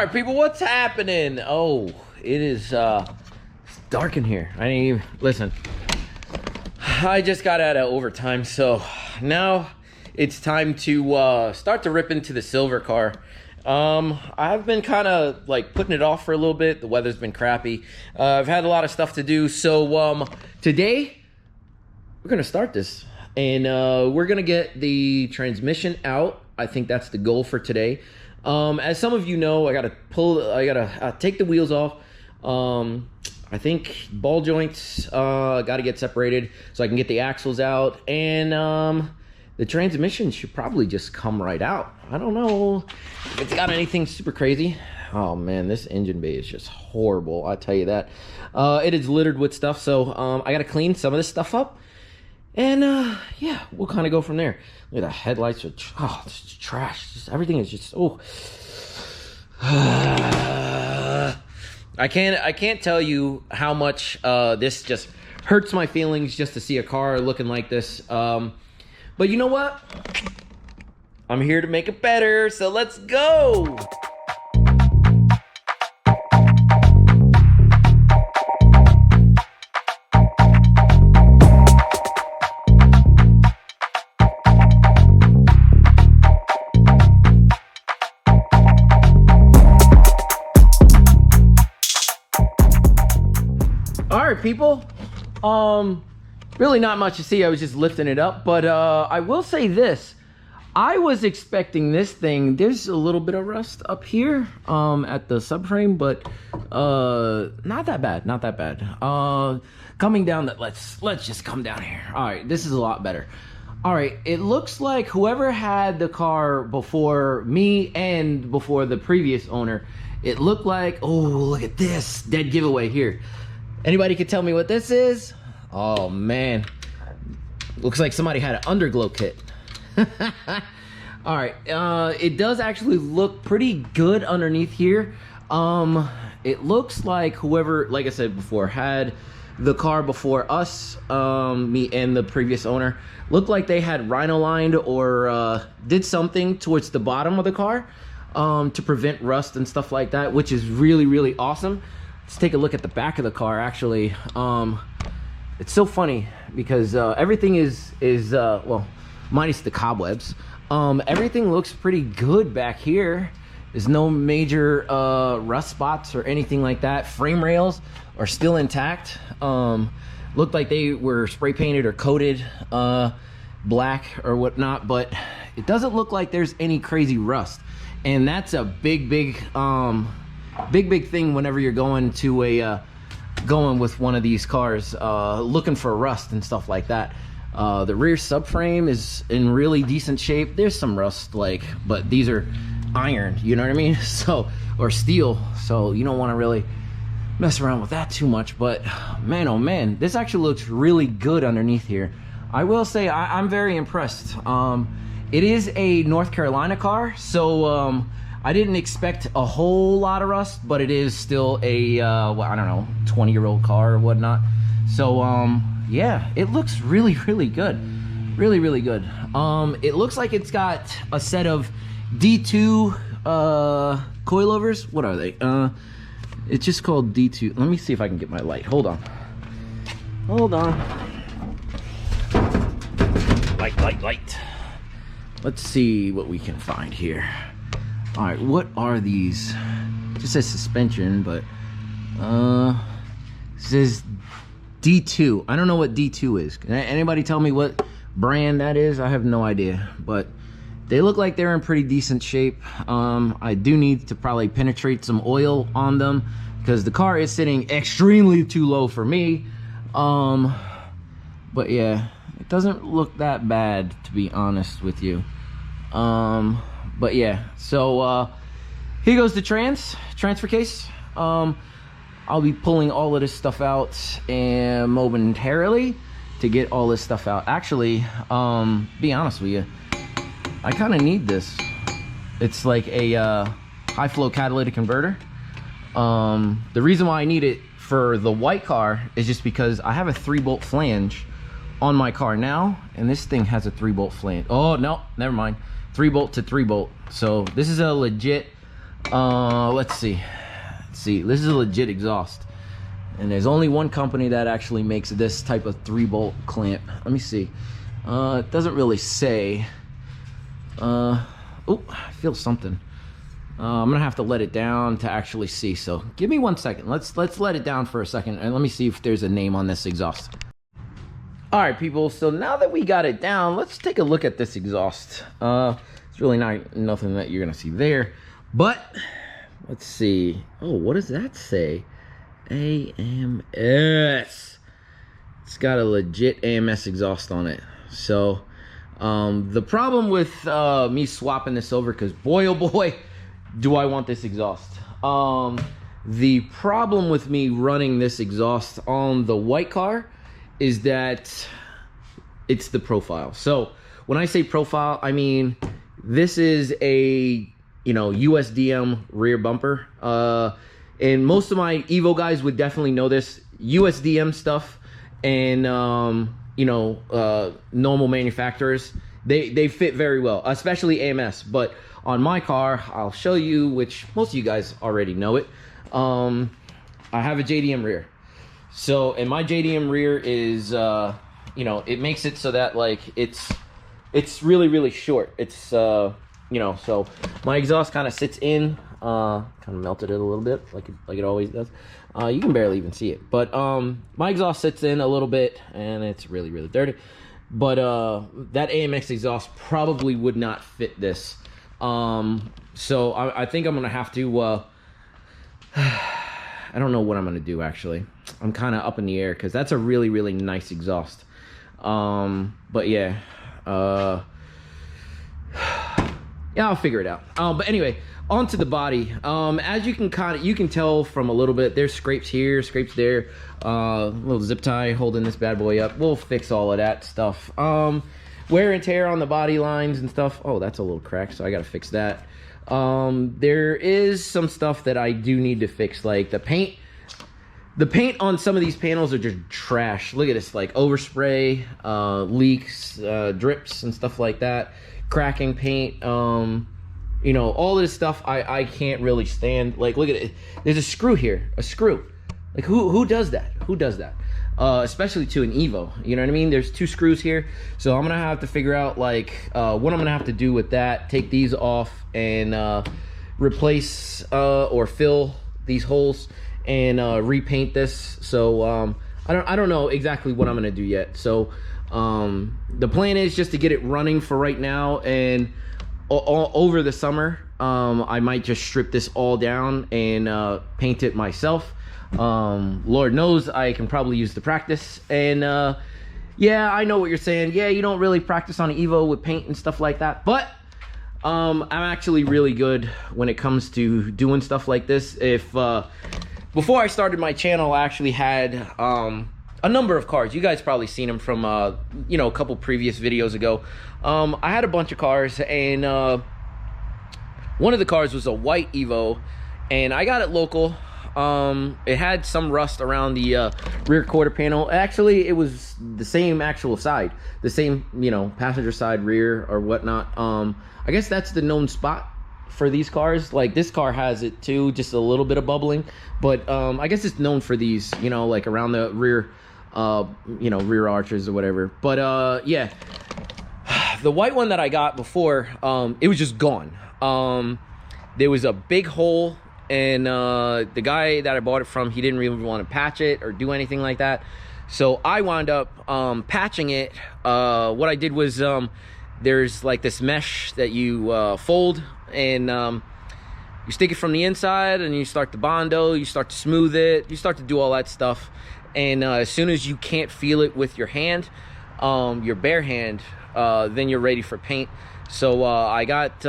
Alright people, what's happening? Oh, it is it's dark in here. I didn't even listen. I just got out of overtime, so now it's time to start to rip into the silver car. I've been kind of like putting it off for a little bit. The weather's been crappy. I've had a lot of stuff to do, so today we're gonna start this, and we're gonna get the transmission out. I think that's the goal for today. As some of you know, I gotta take the wheels off. I think ball joints gotta get separated so I can get the axles out, and the transmission should probably just come right out. I don't know if it's got anything super crazy. Oh man, this engine bay is just horrible, I tell you that. It is littered with stuff, so I gotta clean some of this stuff up, and yeah, we'll kind of go from there. Look at the headlights. Oh, this is trash. Everything is just, oh. I can't tell you how much this just hurts my feelings just to see a car looking like this. But you know what? I'm here to make it better, so let's go. Alright people, really not much to see. I was just lifting it up, but I will say this. I was expecting this thing. There's a little bit of rust up here at the subframe, but not that bad, not that bad. Coming down, let's just come down here. Alright, this is a lot better. Alright, it looks like whoever had the car before me and before the previous owner, it looked like, oh, look at this dead giveaway here. Anybody can tell me what this is? Oh man, looks like somebody had an underglow kit. All right, it does actually look pretty good underneath here. It looks like whoever, like I said before, had the car before us, me and the previous owner, looked like they had rhino lined or did something towards the bottom of the car to prevent rust and stuff like that, which is really, really awesome. Let's take a look at the back of the car. Actually, it's so funny because everything is well, minus the cobwebs. Everything looks pretty good back here. There's no major rust spots or anything like that. Frame rails are still intact. Looked like they were spray painted or coated black or whatnot, but it doesn't look like there's any crazy rust, and that's a big thing whenever you're going to a going with one of these cars, looking for rust and stuff like that. The rear subframe is in really decent shape. There's some rust, but these are iron, you know what I mean? So, or steel, so you don't want to really mess around with that too much. But man, oh man, this actually looks really good underneath here. I will say I'm very impressed. It is a North Carolina car, so I didn't expect a whole lot of rust, but it is still a, well, I don't know, 20-year-old car or whatnot. So, yeah, it looks really, really good. Really, really good. It looks like it's got a set of D2 coilovers. What are they? It's just called D2. Let me see if I can get my light. Hold on. Hold on. Light. Let's see what we can find here. All right, what are these? It just says suspension, but it says D2. I don't know what D2 is. Can anybody tell me what brand that is? I have no idea, but they look like they're in pretty decent shape. I do need to probably penetrate some oil on them because the car is sitting extremely too low for me. But yeah, it doesn't look that bad, to be honest with you. But yeah, so here goes the transfer case. I'll be pulling all of this stuff out and momentarily to get all this stuff out. Actually, be honest with you, I kind of need this. It's like a high flow catalytic converter. The reason why I need it for the white car is just because I have a 3-bolt flange on my car now, and this thing has a 3-bolt flange. Oh no, never mind. 3-bolt to 3-bolt. So this is a legit Let's see. This is a legit exhaust, and there's only one company that actually makes this type of 3-bolt clamp. Let me see. It doesn't really say. Oh, I feel something. I'm gonna have to let it down to actually see, so give me 1 second. Let's let it down for a second, and let me see if there's a name on this exhaust. All right, people, so now that we got it down, let's take a look at this exhaust. It's really nothing that you're gonna see there, but let's see. Oh, what does that say? AMS. It's got a legit AMS exhaust on it. So the problem with me swapping this over, because boy oh boy do I want this exhaust. The problem with me running this exhaust on the white car is that it's the profile. So when I say profile, I mean this is a, you know, USDM rear bumper. And most of my Evo guys would definitely know this. USDM stuff and you know, normal manufacturers, they fit very well, especially AMS. But on my car, I'll show you, which most of you guys already know it. I have a JDM rear. So, and my JDM rear is, you know, it makes it so that like it's really short. It's you know, so my exhaust kind of sits in, kind of melted it a little bit like it always does. You can barely even see it, but my exhaust sits in a little bit and it's really dirty. But that AMX exhaust probably would not fit this. So I think I'm gonna have to I don't know what I'm gonna do, actually. I'm kind of up in the air because that's a really nice exhaust. But yeah, yeah, I'll figure it out. But anyway, onto the body. As you can tell from a little bit, there's scrapes here, scrapes there, little zip tie holding this bad boy up. We'll fix all of that stuff. Wear and tear on the body lines and stuff. Oh, that's a little cracked, so I gotta fix that. There is some stuff that I do need to fix, like the paint. The paint on some of these panels are just trash. Look at this, like overspray, leaks, drips and stuff like that. Cracking paint, you know, all this stuff I can't really stand. Like, look at it. There's a screw here, a screw. Like, who does that? Who does that? Especially to an Evo, you know what I mean? There's 2 screws here, so I'm gonna have to figure out like what I'm gonna have to do with that. Take these off and replace or fill these holes and repaint this. So I don't know exactly what I'm gonna do yet. So the plan is just to get it running for right now, and over the summer I might just strip this all down and paint it myself. Lord knows I can probably use the practice. And yeah, I know what you're saying. Yeah, you don't really practice on an Evo with paint and stuff like that, but I'm actually really good when it comes to doing stuff like this. If before I started my channel, I actually had a number of cars. You guys probably seen them from you know, a couple previous videos ago. I had a bunch of cars, and one of the cars was a white Evo, and I got it local. It had some rust around the rear quarter panel. Actually, it was the same actual side, the same, you know, passenger side, rear or whatnot. I guess that's the known spot for these cars. Like, this car has it too, just a little bit of bubbling, but I guess it's known for these, you know, like around the rear, you know, rear arches or whatever. But yeah, the white one that I got before, it was just gone. There was a big hole, and the guy that I bought it from, he didn't really want to patch it or do anything like that. So I wound up patching it. What I did was, there's like this mesh that you fold, and you stick it from the inside, and you start to Bondo, you start to smooth it, you start to do all that stuff. And as soon as you can't feel it with your hand, your bare hand, then you're ready for paint. So I got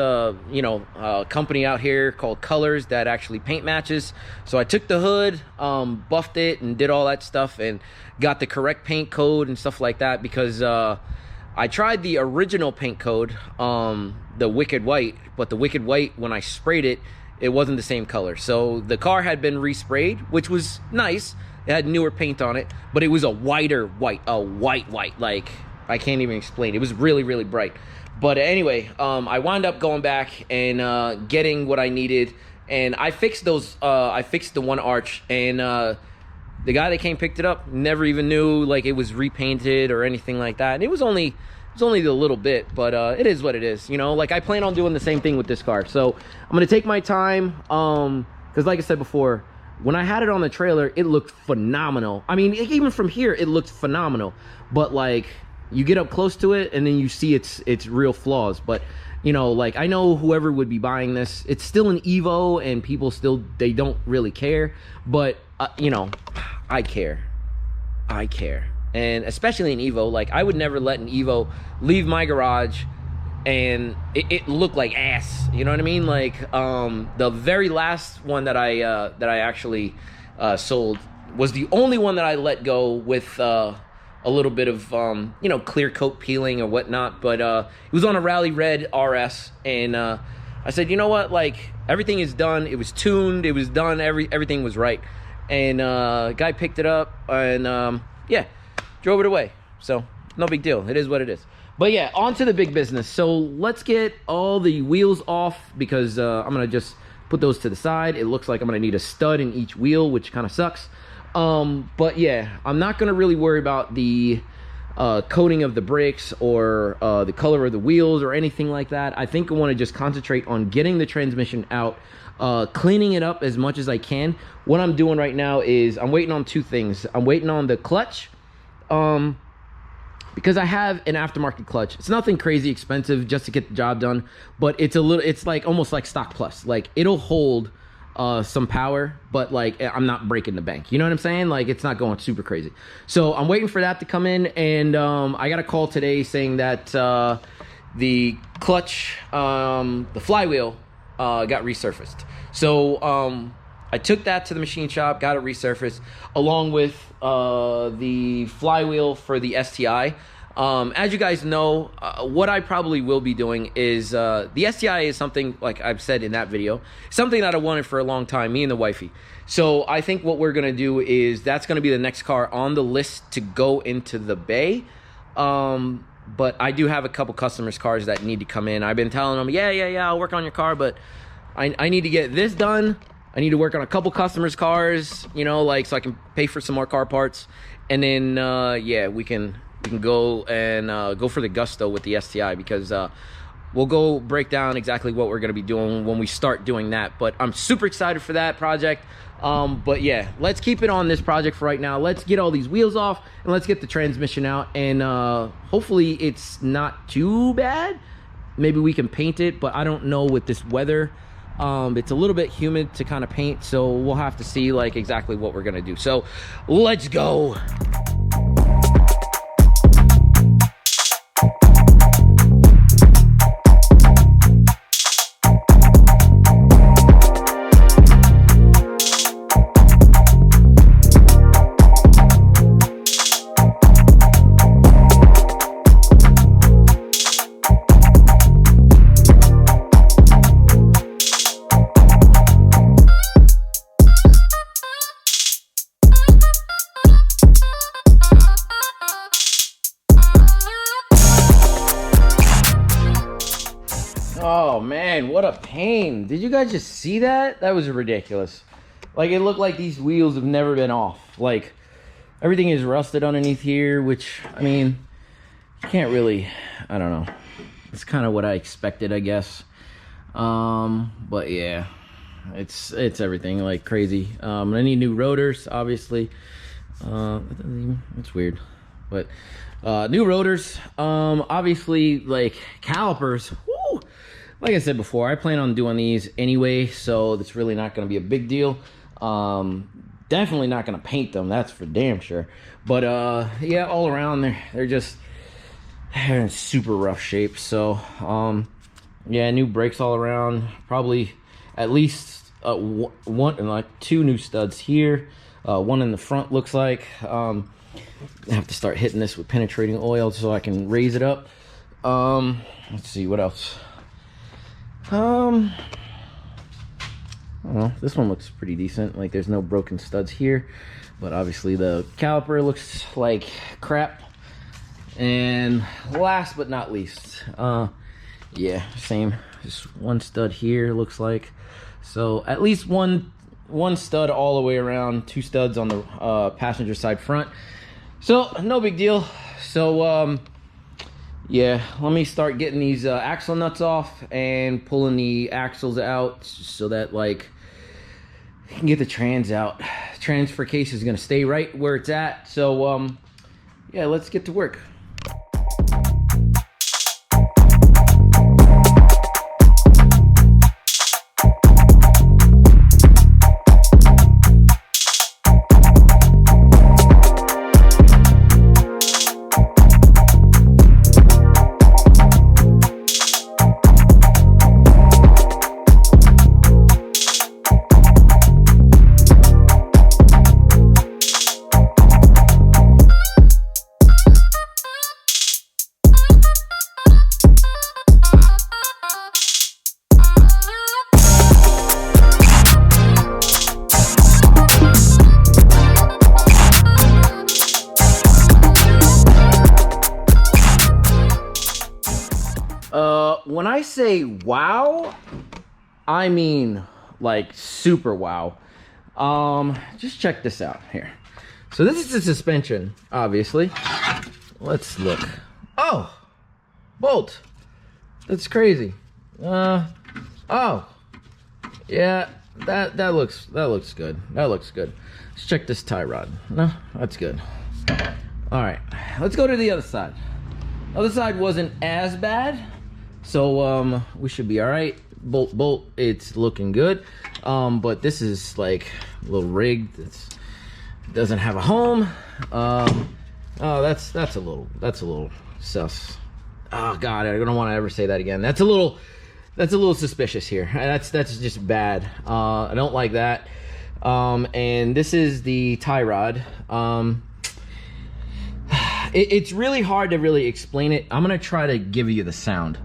you know, a company out here called Colors that actually paint matches. So I took the hood, buffed it, and did all that stuff, and got the correct paint code and stuff like that, because I tried the original paint code, the Wicked White, but the Wicked White, when I sprayed it, it wasn't the same color. So the car had been resprayed, which was nice. It had newer paint on it, but it was a whiter white, a white. Like, I can't even explain. It was really bright. But anyway, I wound up going back and getting what I needed, and I fixed those. I fixed the one arch, and the guy that came picked it up never even knew like it was repainted or anything like that. And it was only a little bit, but it is what it is, you know. Like, I plan on doing the same thing with this car, so I'm gonna take my time, because like I said before, when I had it on the trailer, it looked phenomenal. I mean, even from here, it looked phenomenal, but like, you get up close to it and then you see its real flaws. But you know, like, I know whoever would be buying this, it's still an Evo, and people still, they don't really care, but you know, I care, and especially an Evo. Like, I would never let an Evo leave my garage and it looked like ass, you know what I mean? Like, the very last one that I actually sold was the only one that I let go with a little bit of you know, clear coat peeling or whatnot, but it was on a Rally Red RS, and I said, you know what, like, everything is done, it was tuned, it was done, everything was right, and guy picked it up, and yeah, drove it away. So no big deal, it is what it is. But yeah, on to the big business. So let's get all the wheels off, because I'm gonna just put those to the side. It looks like I'm gonna need a stud in each wheel, which kind of sucks. But yeah, I'm not gonna really worry about the coating of the brakes or the color of the wheels or anything like that. I think I want to just concentrate on getting the transmission out, cleaning it up as much as I can. What I'm doing right now is I'm waiting on two things. I'm waiting on the clutch, because I have an aftermarket clutch. It's nothing crazy expensive just to get the job done, but it's like almost like stock plus. Like, it'll hold some power, but like, I'm not breaking the bank, you know what I'm saying? Like, it's not going super crazy. So I'm waiting for that to come in, and I got a call today saying that the clutch, the flywheel got resurfaced. So I took that to the machine shop, got it resurfaced, along with the flywheel for the STI. As you guys know, what I probably will be doing is, the STI is something, like I've said in that video, something that I wanted for a long time, me and the wifey. So I think what we're gonna do is, that's gonna be the next car on the list to go into the bay. But I do have a couple customers' cars that need to come in. I've been telling them, yeah, I'll work on your car, but I need to get this done. I need to work on a couple customers' cars, you know, like, so I can pay for some more car parts, and then yeah, we can go and go for the gusto with the STI, because we'll go break down exactly what we're going to be doing when we start doing that. But I'm super excited for that project. But yeah, let's keep it on this project for right now. Let's get all these wheels off, and let's get the transmission out, and hopefully it's not too bad. Maybe we can paint it, but I don't know with this weather. It's a little bit humid to kind of paint, so we'll have to see like exactly what we're gonna do. So let's go. Oh man, what a pain. Did you guys just see that? That was ridiculous. Like, it looked like these wheels have never been off. Like, everything is rusted underneath here, which, I mean, you can't really, I don't know. It's kind of what I expected, I guess. But yeah, it's everything like crazy. I need new rotors, obviously. It's weird, but new rotors, obviously, like calipers. Woo! Like I said before, I plan on doing these anyway, so it's really not going to be a big deal. Definitely not going to paint them, that's for damn sure. But yeah, all around they're in super rough shape. So yeah, new brakes all around. Probably at least two new studs here. One in the front looks like. I have to start hitting this with penetrating oil so I can raise it up. Let's see what else. I don't know, this one looks pretty decent. Like, there's no broken studs here, but obviously the caliper looks like crap. And last but not least, yeah, same, just one stud here looks like. So at least one stud all the way around, 2 studs on the passenger side front. So no big deal. So yeah, let me start getting these axle nuts off and pulling the axles out so that like you can get the trans out. Transfer case is gonna stay right where it's at. So yeah, let's get to work. When I say wow, I mean like super wow. Just check this out here. So this is the suspension, obviously. Let's look. Oh, bolt. That's crazy. Oh, yeah, that looks good. That looks good. Let's check this tie rod. No, that's good. All right, let's go to the other side. Other side wasn't as bad. So we should be all right. Bolt, it's looking good. But this is like a little rigged. It doesn't have a home. Oh, that's a little sus. Oh God, I don't want to ever say that again. That's a little suspicious here. That's just bad. I don't like that. And this is the tie rod. It's really hard to really explain it. I'm gonna try to give you the sound.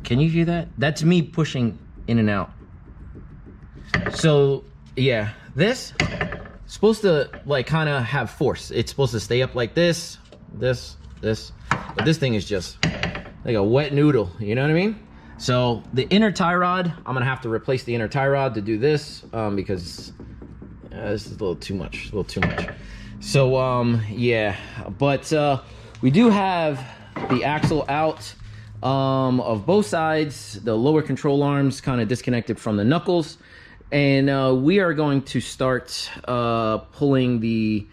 Can you hear that? That's me pushing in and out. So yeah, this is supposed to like kind of have force. It's supposed to stay up like this. But this thing is just like a wet noodle, you know what I mean? So the inner tie rod, I'm gonna have to replace the inner tie rod to do this because this is a little too much, So yeah, but we do have the axle out of both sides. The lower control arms kind of disconnected from the knuckles, and we are going to start pulling the,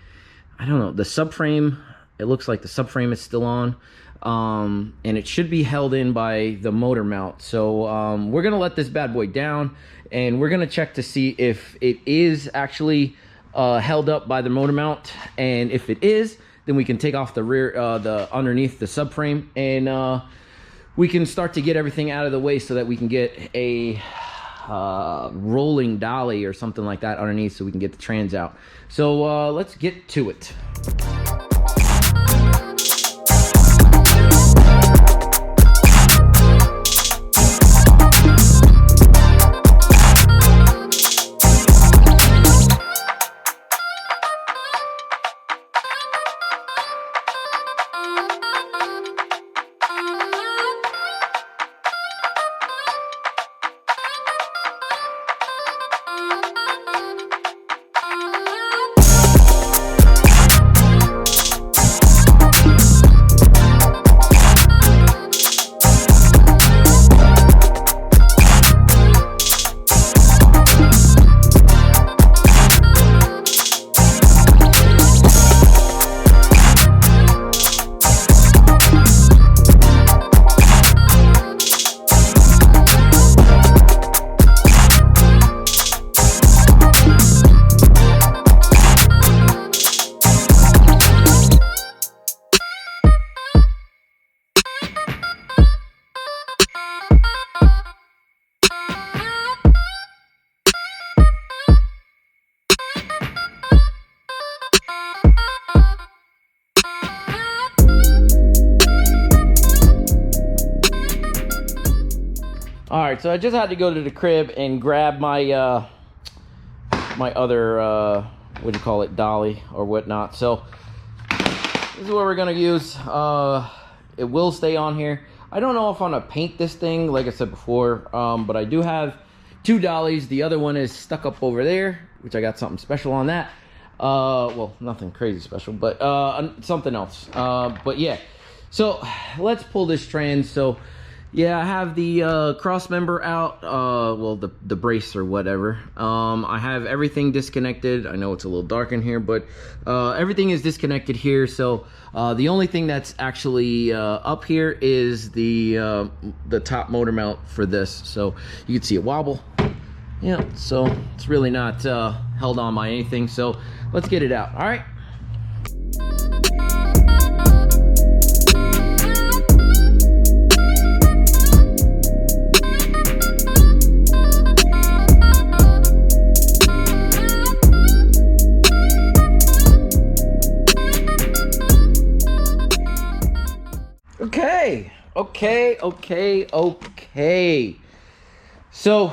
I don't know, the subframe. It looks like the subframe is still on, and it should be held in by the motor mount. So we're gonna let this bad boy down, and we're gonna check to see if it is actually held up by the motor mount, and if it is, then we can take off the rear, the underneath the subframe, and we can start to get everything out of the way so that we can get a rolling dolly or something like that underneath, so we can get the trans out. So let's get to it. All right, so I just had to go to the crib and grab my my other what do you call it, dolly or whatnot. So this is what we're gonna use. It will stay on here. I don't know if I'm gonna paint this thing, like I said before, but I do have 2 dollies. The other one is stuck up over there, which I got something special on that. Well, nothing crazy special, but something else. But yeah, so let's pull this trans. So yeah, I have the cross member out, well, the brace or whatever. I have everything disconnected. I know it's a little dark in here, but everything is disconnected here. So the only thing that's actually up here is the top motor mount for this. So you can see it wobble. Yeah, so it's really not held on by anything. So let's get it out. All right. Okay. So,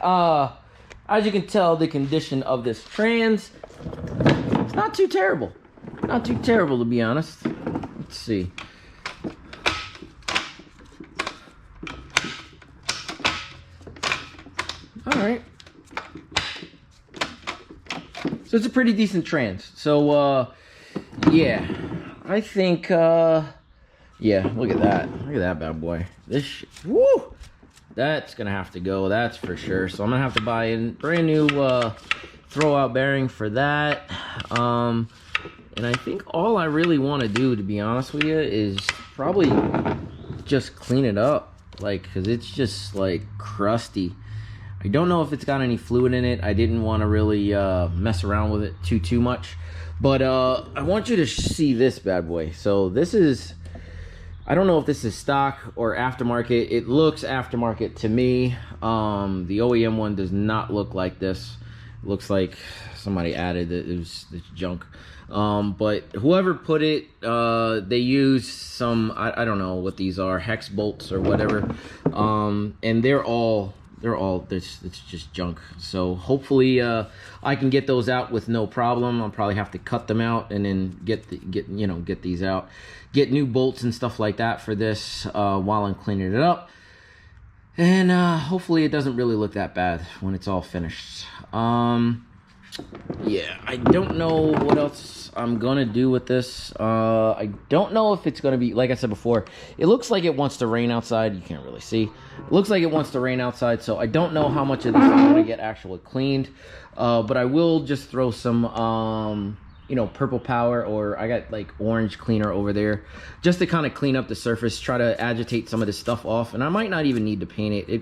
as you can tell, the condition of this trans, it's not too terrible. Not too terrible, to be honest. Let's see. All right. So it's a pretty decent trans. So, yeah, I think, yeah, look at that. Look at that bad boy. This shit, woo! That's gonna have to go, that's for sure. So I'm gonna have to buy a brand new throwout bearing for that. And I think all I really want to do, to be honest with you, is probably just clean it up. Like, cause it's just like crusty. I don't know if it's got any fluid in it. I didn't want to really mess around with it too much. But I want you to see this bad boy. So this is, I don't know if this is stock or aftermarket. It looks aftermarket to me. The OEM one does not look like this. It looks like somebody added it. It's junk. But whoever put it, they use some, I don't know what these are, hex bolts or whatever. And they're all it's just junk. So hopefully I can get those out with no problem. I'll probably have to cut them out and then get these out, get new bolts and stuff like that for this while I'm cleaning it up. And hopefully it doesn't really look that bad when it's all finished. Yeah, I don't know what else I'm gonna do with this. I don't know if it's gonna be, like I said before, it looks like it wants to rain outside. You can't really see. It looks like it wants to rain outside, so I don't know how much of this I'm gonna get actually cleaned. But I will just throw some purple power, or I got like orange cleaner over there, just to kind of clean up the surface, try to agitate some of this stuff off. And I might not even need to paint it.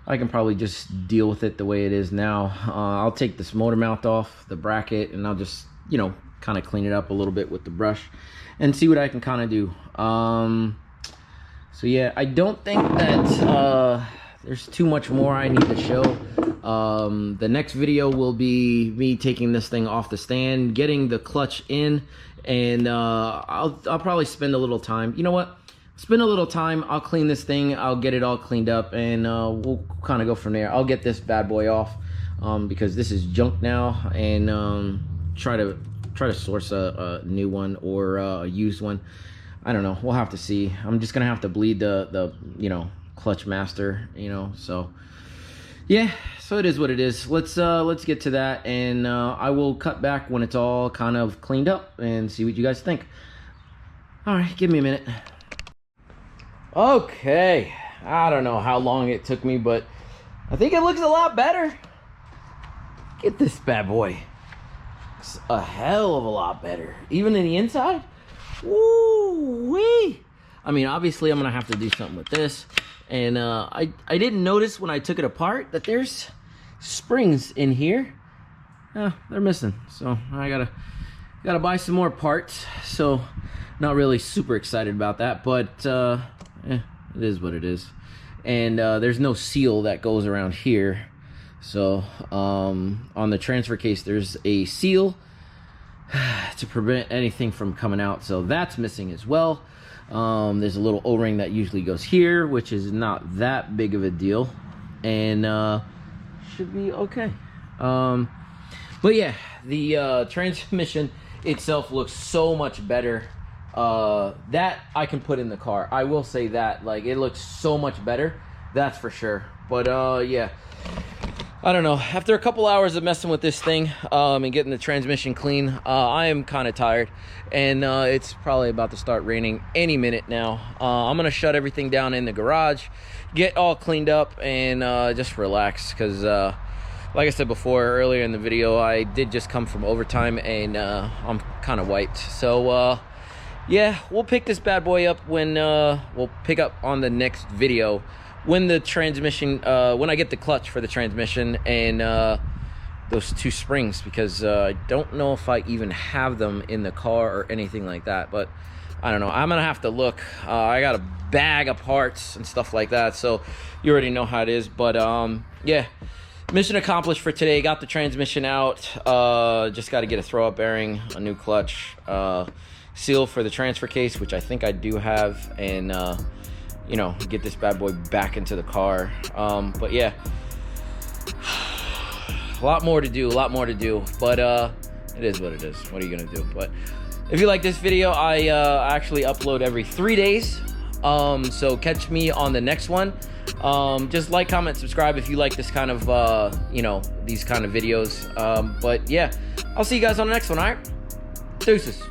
I can probably just deal with it the way it is now. I'll take this motor mount off the bracket, and I'll just, kind of clean it up a little bit with the brush and see what I can kind of do. So yeah, I don't think that there's too much more I need to show. The next video will be me taking this thing off the stand, getting the clutch in, and I'll probably spend a little time. You know what? Spend a little time. I'll clean this thing. I'll get it all cleaned up, and we'll kind of go from there. I'll get this bad boy off because this is junk now, and try to source a new one or a used one. I don't know. We'll have to see. I'm just gonna have to bleed the clutch master. So yeah. So it is what it is. Let's get to that, and I will cut back when it's all kind of cleaned up and see what you guys think. All right, give me a minute. Okay, I don't know how long it took me, but I think it looks a lot better. Get this bad boy. It's a hell of a lot better. Even in the inside. Woo-wee. I mean, obviously I'm gonna have to do something with this. And I didn't notice when I took it apart that there's springs in here. They're missing. So I gotta buy some more parts. So not really super excited about that, but it is what it is. And there's no seal that goes around here. So on the transfer case there's a seal to prevent anything from coming out, so that's missing as well. There's a little O-ring that usually goes here, which is not that big of a deal, and should be okay. But yeah, the transmission itself looks so much better that I can put in the car. I will say that, like, it looks so much better, that's for sure. But yeah, I don't know, after a couple hours of messing with this thing and getting the transmission clean, I am kind of tired, and it's probably about to start raining any minute now. I'm gonna shut everything down in the garage, get all cleaned up, and just relax, because like I said before earlier in the video, I did just come from overtime, and I'm kind of wiped. So yeah, we'll pick this bad boy up when we'll pick up on the next video when the transmission, when I get the clutch for the transmission and those two springs, because I don't know if I even have them in the car or anything like that. But I don't know, I'm gonna have to look. I got a bag of parts and stuff like that, so you already know how it is. But yeah, mission accomplished for today. Got the transmission out, just got to get a throw up bearing, a new clutch, seal for the transfer case, which I think I do have, and you know, get this bad boy back into the car. But yeah, a lot more to do, but it is what it is. What are you gonna do? But if you like this video, I actually upload every 3 days, so catch me on the next one. Just like, comment, subscribe if you like this kind of you know, these kind of videos. But yeah, I'll see you guys on the next one. All right, deuces.